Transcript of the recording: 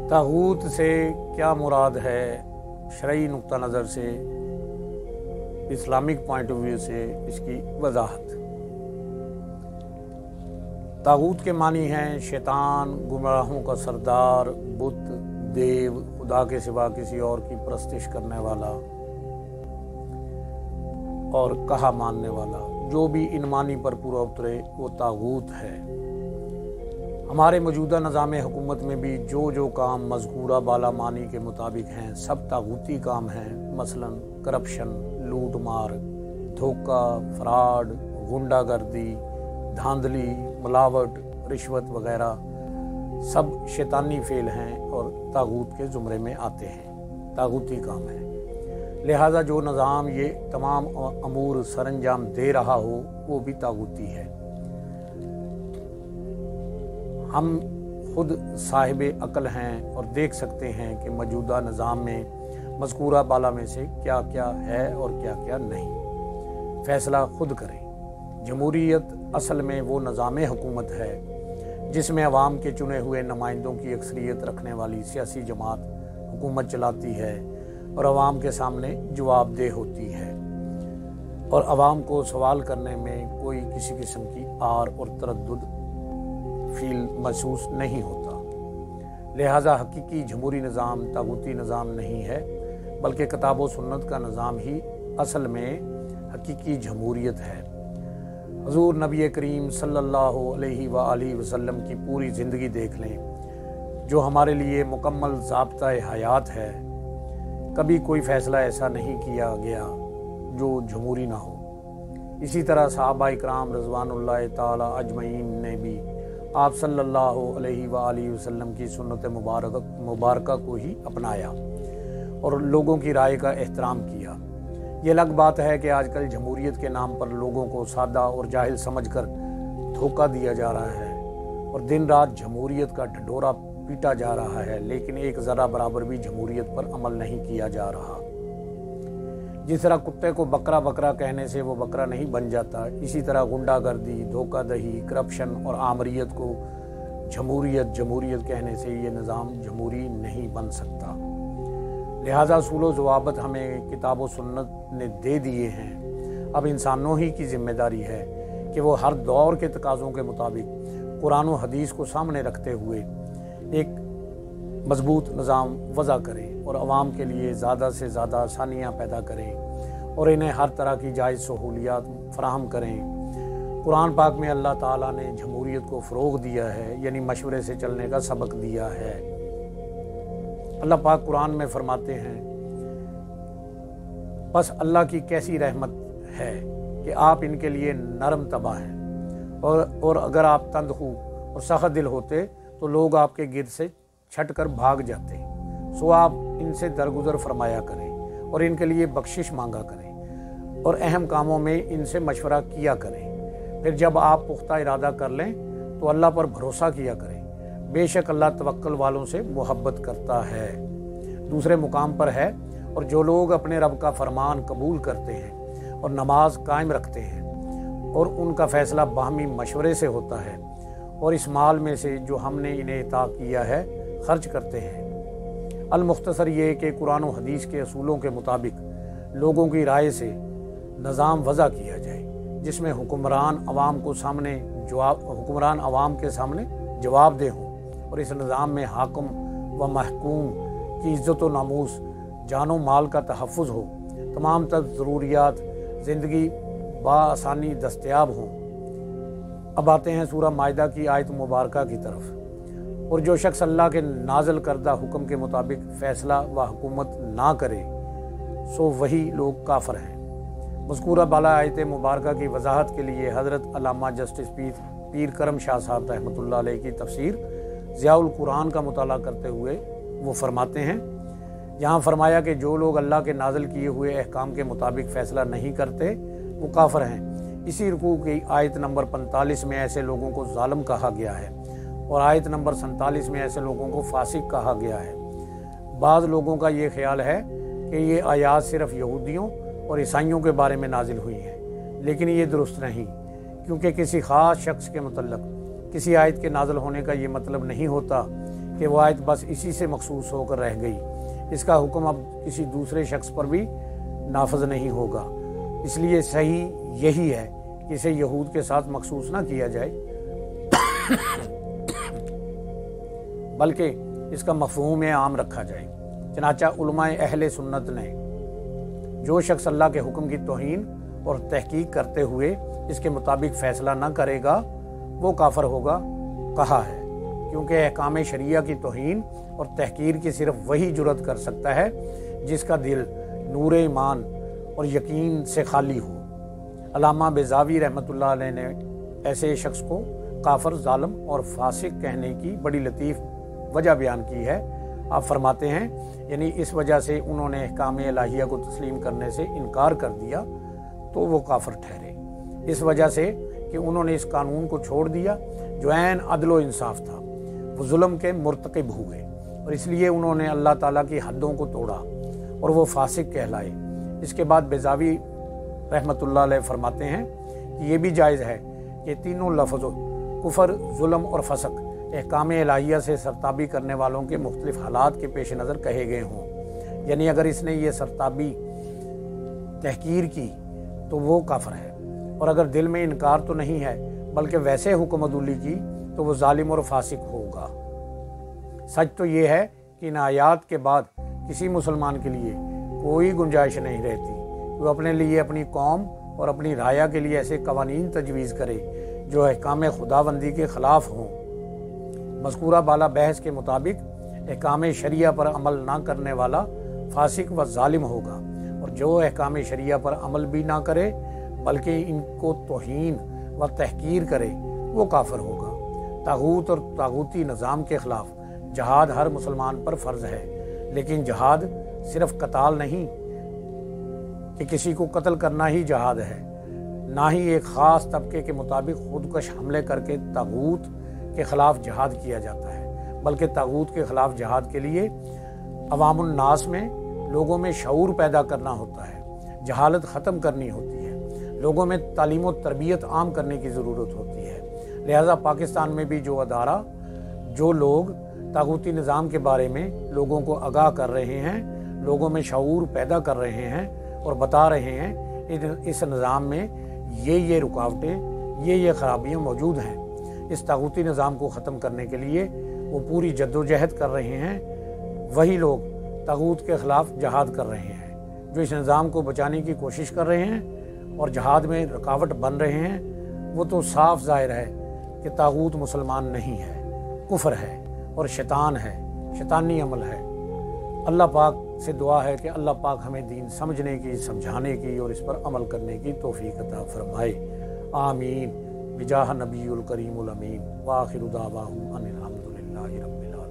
तागूत से क्या मुराद है शरई नुक्ता नज़र से, इस्लामिक पॉइंट ऑफ व्यू से इसकी वजाहत। तागूत के मानी हैं शैतान, गुमराहों का सरदार, बुत, देव, खुदा के सिवा किसी और की परस्तिश करने वाला और कहा मानने वाला। जो भी इन मानी पर पूरा उतरे वो तागूत है। हमारे मौजूदा निज़ाम हुकूमत में भी जो काम मज़कूरा बाला मानी के मुताबिक हैं सब तागूती काम हैं। मसलन करप्शन, लूट मार, धोखा, फ्रॉड, गुंडागर्दी, धांधली, मिलावट, रिश्वत वगैरह सब शैतानी फेल हैं और तागूत के ज़ुमरे में आते हैं, तागूती काम है। लिहाजा जो निज़ाम ये तमाम अमूर सरअंजाम दे रहा हो वो भी तागूती है। हम खुद साहिब अक्ल हैं और देख सकते हैं कि मौजूदा निज़ाम में मज़कूरा बाला में से क्या क्या है और क्या क्या नहीं। फ़ैसला खुद करें। जमहूरियत असल में वो निज़ाम हुकूमत है जिसमें अवाम के चुने हुए नुमाइंदों की अक्सरियत रखने वाली सियासी जमात हुकूमत चलाती है और अवाम के सामने जवाबदेह होती है और अवाम को सवाल करने में कोई किसी किस्म की आर और तरद्दुद फील महसूस नहीं होता। लिहाजा हकीकी जमहूरी निज़ाम तागूती निज़ाम नहीं है बल्कि किताब व सुन्नत का निज़ाम ही असल में हकीकी जमहूरियत है। हुज़ूर नबी करीम सल्लल्लाहु अलैहि वसल्लम की पूरी ज़िंदगी देख लें जो हमारे लिए मुकम्मल ज़ाब्ता हयात है। कभी कोई फ़ैसला ऐसा नहीं किया गया जो जमहूरी ना हो। इसी तरह सहाबा इकराम रज़वानुल्लाह ताला अजमईन ने भी आप सल्लल्लाहु अलैहि वसल्लम की सुन्नत मुबारक को ही अपनाया और लोगों की राय का एहतराम किया। ये अलग बात है कि आजकल जमहूरियत के नाम पर लोगों को सादा और जाहिल समझकर धोखा दिया जा रहा है और दिन रात जमहूरियत का ढिंढोरा पीटा जा रहा है, लेकिन एक ज़रा बराबर भी जमहूरियत पर अमल नहीं किया जा रहा। जिस तरह कुत्ते को बकरा बकरा कहने से वो बकरा नहीं बन जाता, इसी तरह गुंडागर्दी, धोखादही, करप्शन और आमरीत को जमहूरियत कहने से ये निज़ाम जमहूरी नहीं बन सकता। लिहाजा असूल व ज़वाबित हमें किताब व सुन्नत ने दे दिए हैं। अब इंसानों ही की जिम्मेदारी है कि वो हर दौर के तकाज़ों के मुताबिक कुरान व हदीस को सामने रखते हुए एक मजबूत निज़ाम वज़ा करें और आवाम के लिए ज़्यादा से ज़्यादा आसानियाँ पैदा करें और इन्हें हर तरह की जायज़ सहूलियात फराहम करें। कुरान पाक में अल्लाह ताला ने जमहूरियत को फ़रोग़ दिया है, यानी मशवरे से चलने का सबक दिया है। अल्लाह पाक कुरान में फरमाते हैं, बस अल्लाह की कैसी रहमत है कि आप इनके लिए नरम तबा हैं और अगर आप तंदखू और सख्त दिल होते तो लोग आपके गिर्द से छट कर भाग जाते। सो आप इनसे दरगुजर फरमाया करें और इनके लिए बख्शिश मांगा करें और अहम कामों में इनसे मशवरा किया करें। फिर जब आप पुख्ता इरादा कर लें तो अल्लाह पर भरोसा किया करें। बेशक अल्लाह तवक्कल वालों से मोहब्बत करता है। दूसरे मुकाम पर है, और जो लोग अपने रब का फरमान कबूल करते हैं और नमाज कायम रखते हैं और उनका फ़ैसला बाहमी मशवरे से होता है और इस माल में से जो हमने इन्हें अता किया है खर्च करते हैं। अल-मुख्तसर ये कि कुरान व हदीस के असूलों के मुताबिक लोगों की राय से निज़ाम वज़ा किया जाए जिसमें हुक्मरान अवाम के सामने जवाबदेह हों और इस निज़ाम में हाकिम व महकूम की इज़्ज़त व नामूस, जानो माल का तहफ़्फ़ुज़ हो, तमाम तर ज़रूरियात ज़िंदगी बआसानी दस्तयाब हों। अब आते हैं सूरह माइदा की आयत मुबारका की तरफ। और जो शख्स अल्लाह के नाज़िल करदा हुक्म के मुताबिक फ़ैसला व हुकूमत ना करे सो वही लोग काफ़िर हैं। मज़कूरा बाला आयत मुबारका की वजाहत के लिए हज़रत अल्लामा जस्टिस पीर करम शाह साहब रहमतुल्लाह अलैह की तफसीर ज़ियाउल कुरान का मुताला करते हुए वो फरमाते हैं, यहाँ फरमाया कि जो लोग अल्लाह के नाज़िल किए हुए अहकाम के मुताबिक फ़ैसला नहीं करते वो काफ़िर हैं। इसी रुकू की आयत नंबर 45 में ऐसे लोगों को ज़ालिम कहा गया है और आयत नंबर 47 में ऐसे लोगों को फासिक कहा गया है। बाज़ लोगों का ये ख्याल है कि ये आयात सिर्फ़ यहूदियों और ईसाइयों के बारे में नाजिल हुई हैं, लेकिन ये दुरुस्त नहीं, क्योंकि किसी ख़ास शख्स के मुतल्लिक़ किसी आयत के नाज़िल होने का ये मतलब नहीं होता कि वो आयत बस इसी से मखसूस होकर रह गई। इसका हुक्म अब किसी दूसरे शख्स पर भी नाफज नहीं होगा। इसलिए सही यही है कि इसे यहूद के साथ मखसूस ना किया जाए, बल्कि इसका मफ़हूम आम रखा जाए। चनाचा उलमाए अहले सुन्नत ने जो शख्स अल्लाह के हुक्म की तौहीन और तहकीक करते हुए इसके मुताबिक फ़ैसला न करेगा वो काफर होगा कहा है, क्योंकि अहकाम शरिया की तौहीन और तहकीर की सिर्फ वही जुर्रत कर सकता है जिसका दिल नूर ईमान और यकीन से खाली हो। अल्लामा बेज़ावी रहमतुल्लाह अलैह ने ऐसे शख्स को काफर, जालिम और फासिक कहने की बड़ी लतीफ़ वजह बयान की है। आप फरमाते हैं यानी इस वजह से उन्होंने अहकाम इलाहिया को तस्लीम करने से इनकार कर दिया तो वो काफर ठहरे। इस वजह से कि उन्होंने इस कानून को छोड़ दिया जो ऐन अदल व इंसाफ था, वो जुल्म के मुर्तकिब हुए और इसलिए उन्होंने अल्लाह ताला की हदों को तोड़ा और वो फासिक कहलाए। इसके बाद बेज़ावी रहमतुल्लाह अलैह फरमाते हैं कि ये भी जायज़ है कि तीनों लफ्ज़ कुफर, जुल्म और फसक अहकाम इलाहिया से सरताबी करने वालों के मुख्तलिफ हालात के पेश नज़र कहे गए हों। यानी अगर इसने ये सरताबी तहकीर की तो वो काफर है, और अगर दिल में इनकार तो नहीं है बल्कि वैसे हुक्म अदूली की तो वो जालिम और फासिक होगा। सच तो ये है कि इन आयात के बाद किसी मुसलमान के लिए कोई गुंजाइश नहीं रहती कि वो अपने लिए, अपनी कौम और अपनी राया के लिए ऐसे कवानीन तजवीज़ करे जो अहकाम खुदाबंदी के ख़िलाफ़ हों। मज़कूरा बाला बहस के मुताबिक अहकाम शरिया पर अमल ना करने वाला फासिक व जालिम होगा, और जो अहकाम शरिया पर अमल भी ना करे बल्कि इनको तौहीन व तहकीर करे वो काफिर होगा। तागूत और तागूती निज़ाम के ख़िलाफ़ जहाद हर मुसलमान पर फ़र्ज़ है, लेकिन जहाद सिर्फ कताल नहीं कि किसी को कत्ल करना ही जहाद है, ना ही एक ख़ास तबके के मुताबिक खुदकश हमले करके तागूत के ख़िलाफ़ जहाद किया जाता है, बल्कि तागूत के ख़िलाफ़ जहाद के लिए अवामुन नास में लोगों में शऊर पैदा करना होता है, जहालत ख़त्म करनी होती है, लोगों में तालीम और तरबियत आम करने की ज़रूरत होती है। लिहाजा पाकिस्तान में भी जो अदारा, जो लोग तागूती निज़ाम के बारे में लोगों को आगाह कर रहे हैं, लोगों में शऊर पैदा कर रहे हैं और बता रहे हैं इस निज़ाम में ये रुकावटें, ये खराबियाँ मौजूद हैं, इस तागूती निज़ाम को ख़त्म करने के लिए वो पूरी जद्दोजहद कर रहे हैं, वही लोग तागूत के ख़िलाफ़ जहाद कर रहे हैं जो इस निज़ाम को बचाने की कोशिश कर रहे हैं और जहाद में रुकावट बन रहे हैं। वो तो साफ ज़ाहिर है कि तागूत मुसलमान नहीं है, कुफ्र है और शैतान है, शैतानी अमल है। अल्लाह पाक से दुआ है कि अल्लाह पाक हमें दीन समझने की, समझाने की और इस पर अमल करने की तौफीक अता फरमाए। आमीन बिजाह नबीउल करीमुल अमीन व आखिरु दावाहुम अनिल हम्दुलिल्लाहि रब्बिल आलमीन।